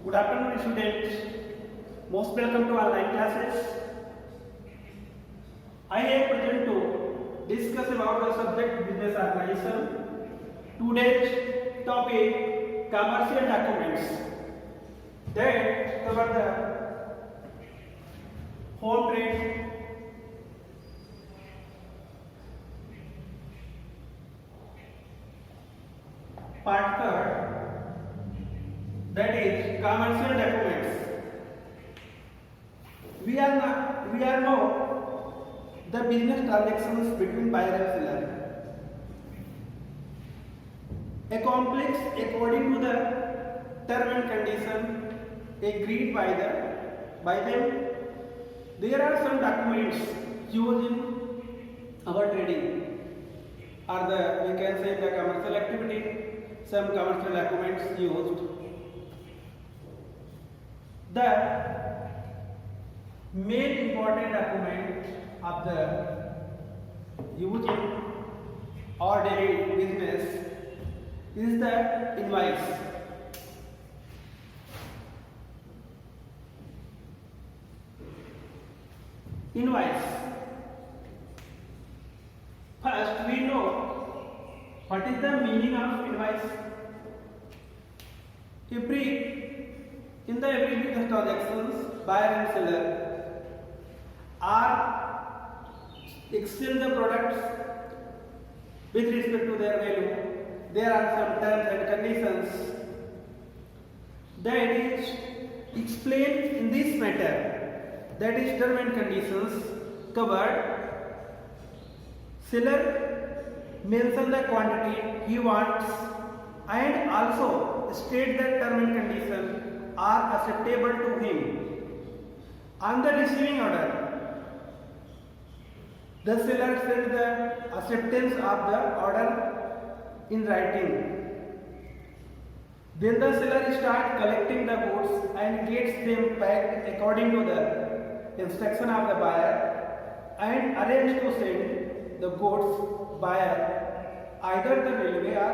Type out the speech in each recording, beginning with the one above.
Good afternoon, students. Most welcome to online classes. I am present to discuss about the subject business organization. Today's topic commercial documents that cover the home trade, part third, that is commercial documents. We are now the business transactions between buyer and seller. A complex according to the term and condition agreed by them. There are some documents used in our trading, or we can say the commercial activity. Some commercial documents used. The main important document of the used in ordinary business is the invoice. Invoice. First, we know what is the meaning of invoice. In every business transactions, buyer and seller are exchange the products with respect to their value. There are some terms and conditions that is explained in this matter. That is term and conditions covered. Seller mention the quantity he wants and also state that term and condition are acceptable to him. On the receiving order, the seller sends the acceptance of the order in writing. Then the seller starts collecting the goods and gets them packed according to the instruction of the buyer and arrange to send the goods buyer either the railway or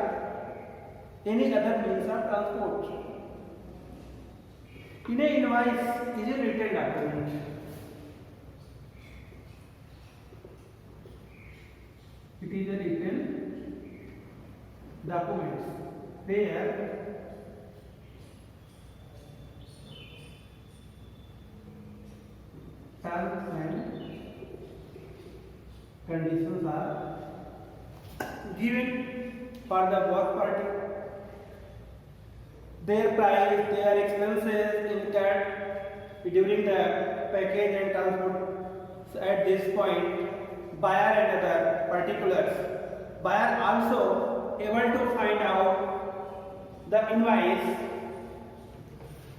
any other means of transport. In a invoice is a written document. It is a written document where terms and conditions are given for the both party. Their price, their expenses incurred during the package and transport. So at this point, buyer and other particulars. Buyer also able to find out the invoice,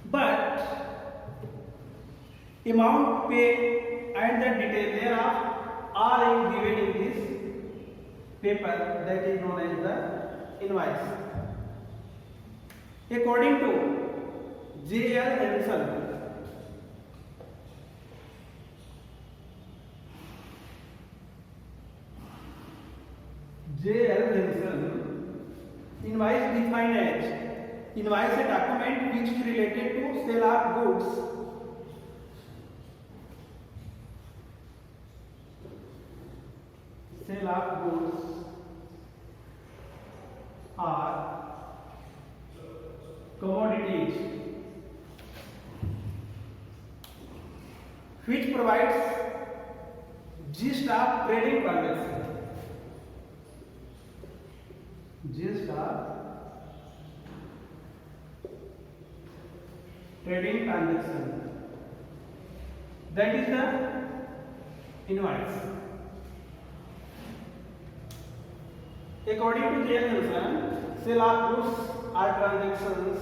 but amount paid and the detail thereof are given in this paper that is known as the invoice. According to J.L. Henson, invoice defined as invoice a document which is related to sale of goods or commodities which provides gist of trading transaction. That is the invoice. According to J.L. Henson, sale of goods or transactions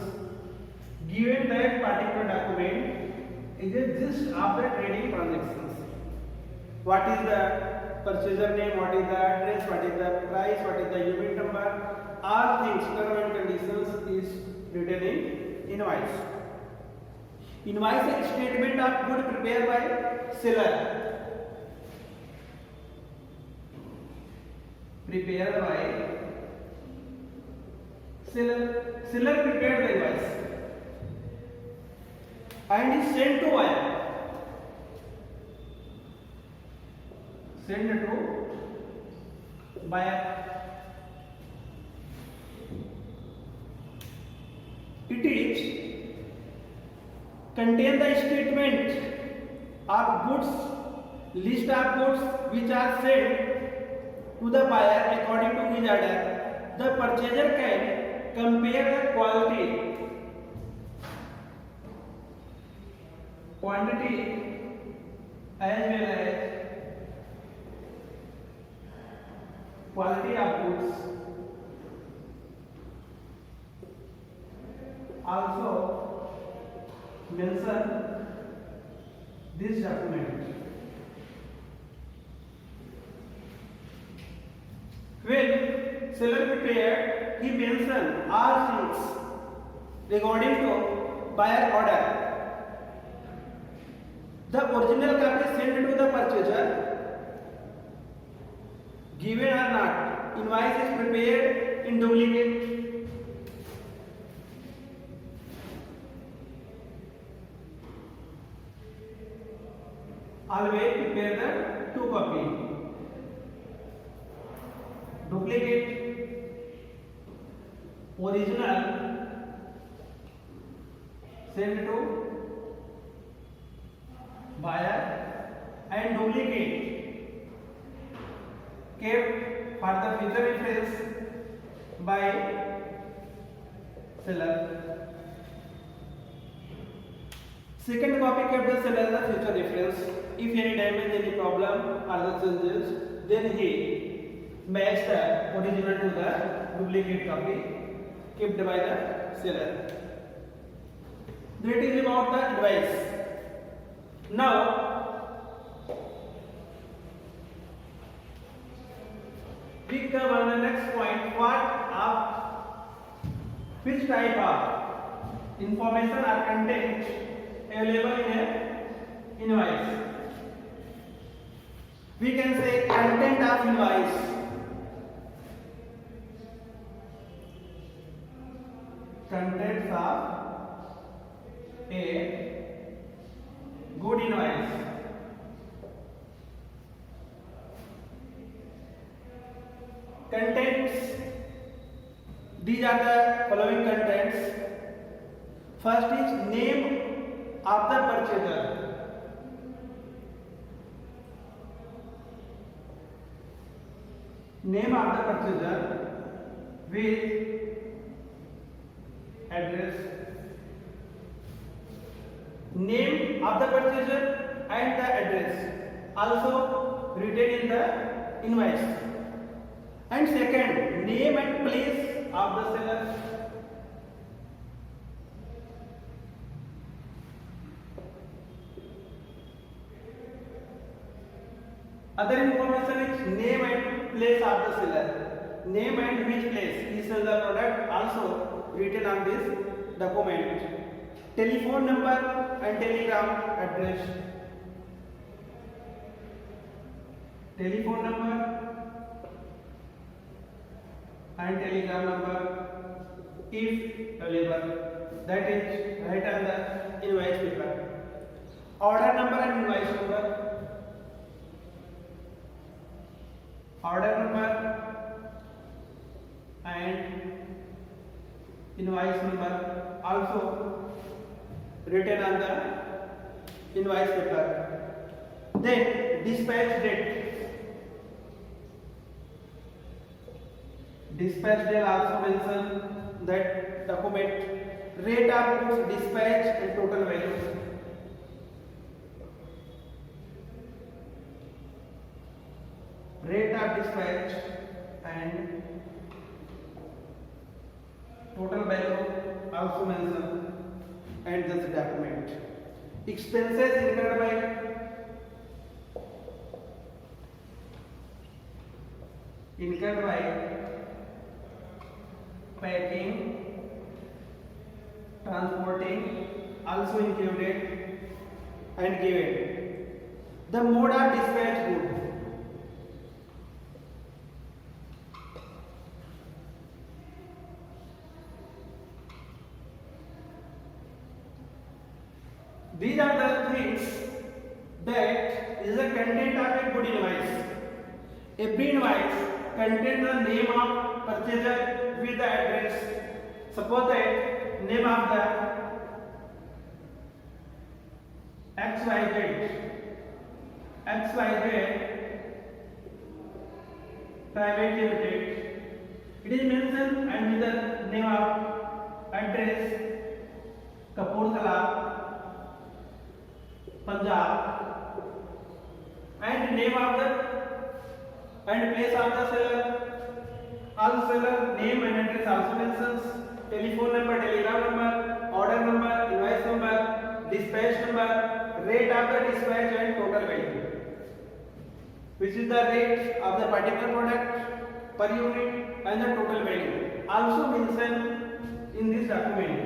given that particular document is a gist of the trading transactions. What is the purchaser name, what is the address, what is the price, what is the unit number, all things, term and conditions is written in invoice. Invoice is a statement of good prepared by seller. Prepared by seller prepared the invoice. and is sent to wire. Send to buyer. It is contain the statement of goods, list of goods which are sent to the buyer according to his order. The purchaser can compare the quantity as well as quality of goods. Also mention this document. When seller prepared, he mentioned all things regarding to buyer order. The original copy sent to the purchaser, given or not, invoice is prepared in duplicate. Always prepare the two copy. Duplicate, original sent to buyer and duplicate kept for the future reference by seller. Second copy kept the seller as a future reference. If any damage, any problem or the changes, then he match the original to the duplicate copy kept by the seller. That is about the advice. Now we come on the next point. Which type of information or content available in a invoice? We can say content of invoice. Contents of a good invoice. Contents, these are the following contents. First is name of the purchaser. Name of the purchaser with address. Name of the purchaser and the address also written in the invoice. And second, name and place of the seller. Other information is name and place of the seller. Name and which place he sells the product also written on this document. Telephone number and telegram address. Telephone number and telegram number if available, that is right on the invoice paper. Order number and invoice number. Order number and invoice number also written on the invoice paper. Then dispatch date. Dispatch date also mention that document. Rate of goods dispatch and total value. Rate of dispatch and total value also mentioned and this document. Expenses incurred by packing, transporting also included and given. The mode of dispatch good. These are the things that is the content of a good invoice. A pre-invoice contains the name of purchaser with the address. Suppose that name of the XYZ Private Limited. It is mentioned and with the name of address Kapurthala, Punjab, and name of the and place of the seller. All seller name and address also mentions. Telephone number, telegram number, order number, invoice number, dispatch number, rate of the dispatch and total value, which is the rate of the particular product per unit and the total value. Also mentioned in this document.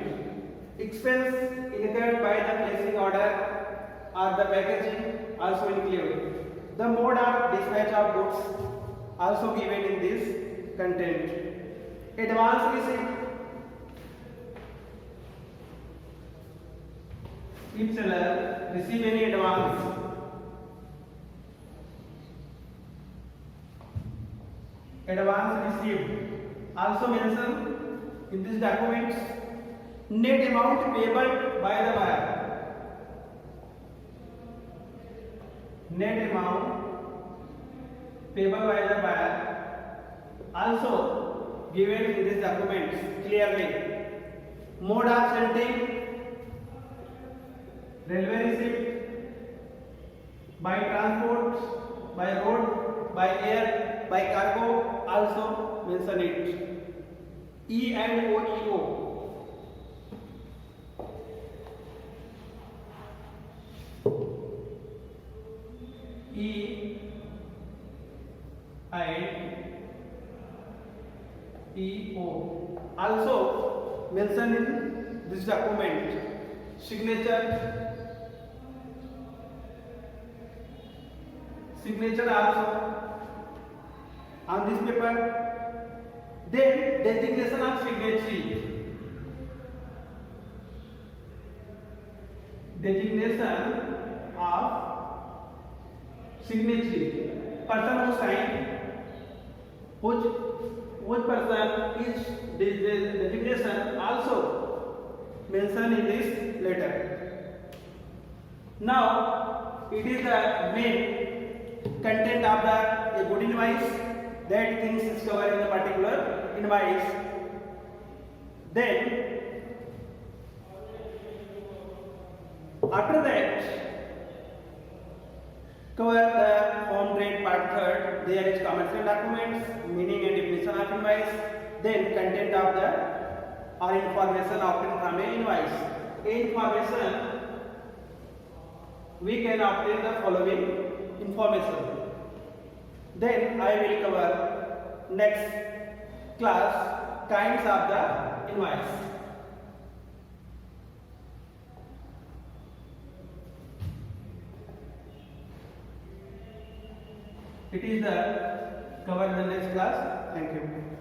Expense incurred by the placing order or the packaging also included. The mode of dispatch of goods also given in this content. Advance receipt. If seller receive any advance, received also mentioned in this documents. Net amount payable by the buyer. Net amount payable by the buyer also given in this documents clearly. Mode of sending, railway receipt, by transport, by road, by air, by cargo, also mention it. E and OEO. E and EO also mentioned in this document. Signature also on this paper. Then designation of signatory. Designation of signatory. Person who signed, which person is designation also mentioned in this letter. Now it is the main content of the a good invoice, that things is covered in the particular invoice. Then after that cover the home trade part 3rd. There is commercial documents, meaning and definition of invoice, then content of the or information obtained from a invoice. Information we can obtain the following information. Then I will cover next class kinds of the invoice. It is the cover in the next class. Thank you.